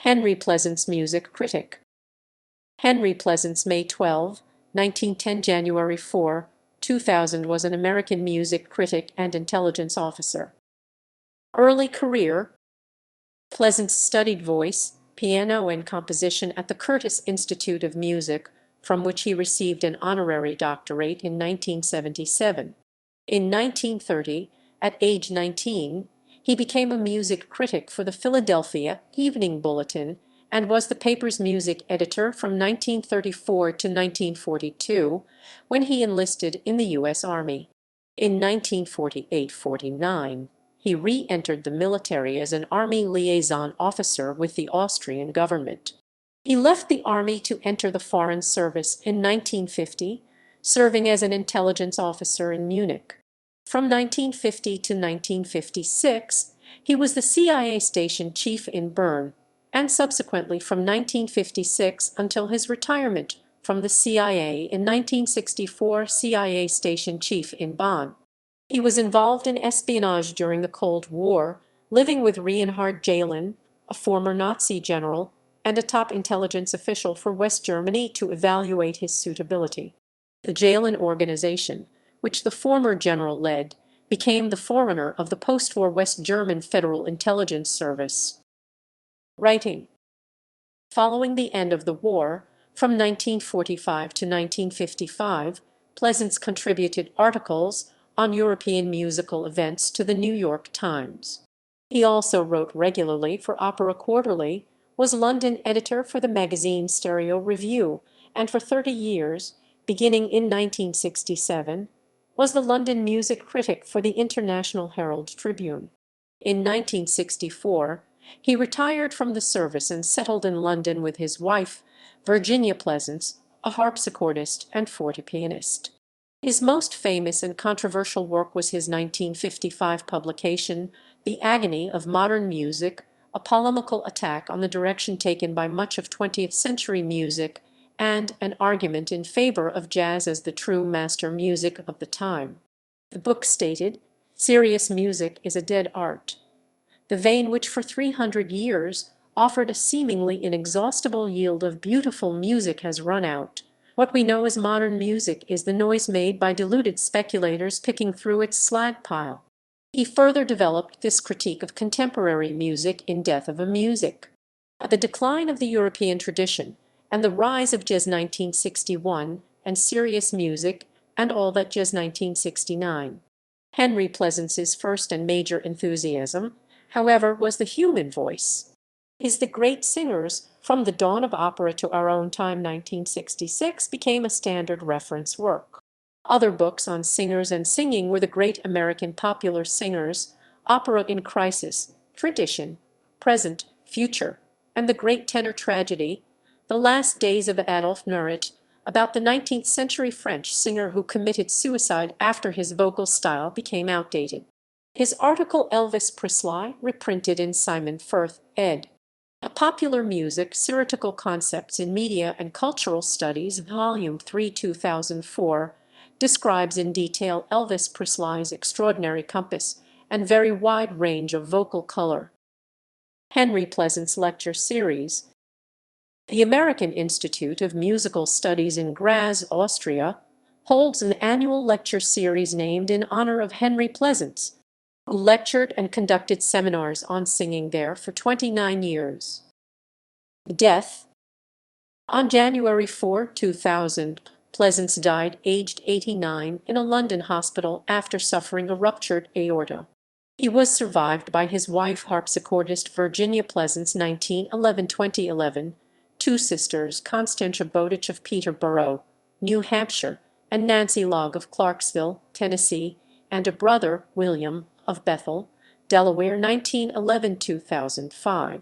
Henry Pleasant's music critic. Henry Pleasant's May 12, 1910 January 4, 2000 was an American music critic and intelligence officer. Early career. Pleasant studied voice, piano and composition at the Curtis Institute of Music, from which he received an honorary doctorate in 1977. In 1930, at age 19, he became a music critic for the Philadelphia Evening Bulletin and was the paper's music editor from 1934 to 1942, when he enlisted in the U.S. Army. In 1948–49, he re-entered the military as an Army liaison officer with the Austrian government. He left the Army to enter the Foreign Service in 1950, serving as an intelligence officer in Munich. From 1950 to 1956, he was the CIA station chief in Bern, and subsequently from 1956 until his retirement from the CIA in 1964, CIA station chief in Bonn. He was involved in espionage during the Cold War, living with Reinhard Gehlen, a former Nazi general, and a top intelligence official for West Germany to evaluate his suitability. The Gehlen organization, which the former general led, became the forerunner of the post-war West German Federal Intelligence Service. Writing. Following the end of the war, from 1945 to 1955, Pleasants contributed articles on European musical events to the New York Times. He also wrote regularly for Opera Quarterly, was London editor for the magazine Stereo Review, and for 30 years, beginning in 1967, was the London music critic for the International Herald Tribune. In 1964, he retired from the service and settled in London with his wife, Virginia Pleasants, a harpsichordist and fortepianist. His most famous and controversial work was his 1955 publication, The Agony of Modern Music, a polemical attack on the direction taken by much of 20th century music and an argument in favor of jazz as the true master music of the time. The book stated, "Serious music is a dead art. The vein which for 300 years offered a seemingly inexhaustible yield of beautiful music has run out. What we know as modern music is the noise made by deluded speculators picking through its slag pile." He further developed this critique of contemporary music in Death of a Music, The Decline of the European Tradition, and the Rise of Jazz 1961, and Serious Music, and All That Jazz 1969. Henry Pleasant's first and major enthusiasm, however, was the human voice. His The Great Singers, From the Dawn of Opera to Our Own Time 1966 became a standard reference work. Other books on singers and singing were The Great American Popular Singers, Opera in Crisis, Tradition, Present, Future, and The Great Tenor Tragedy, The Last Days of Adolphe Nuret, about the 19th century French singer who committed suicide after his vocal style became outdated. His article Elvis Presley, reprinted in Simon Firth, ed. A Popular Music, Theoretical Concepts in Media and Cultural Studies, Volume 3, 2004, describes in detail Elvis Presley's extraordinary compass and very wide range of vocal color. Henry Pleasant's lecture series. The American Institute of Musical Studies in Graz, Austria, holds an annual lecture series named in honor of Henry Pleasant, who lectured and conducted seminars on singing there for 29 years. Death. On January 4, 2000, Pleasants died aged 89 in a London hospital after suffering a ruptured aorta. He was survived by his wife harpsichordist Virginia Pleasants 1911–2011, two sisters Constantia Bowditch of Peterborough, New Hampshire, and Nancy Logg of Clarksville, Tennessee, and a brother, William, of Bethel, Delaware 1911–2005.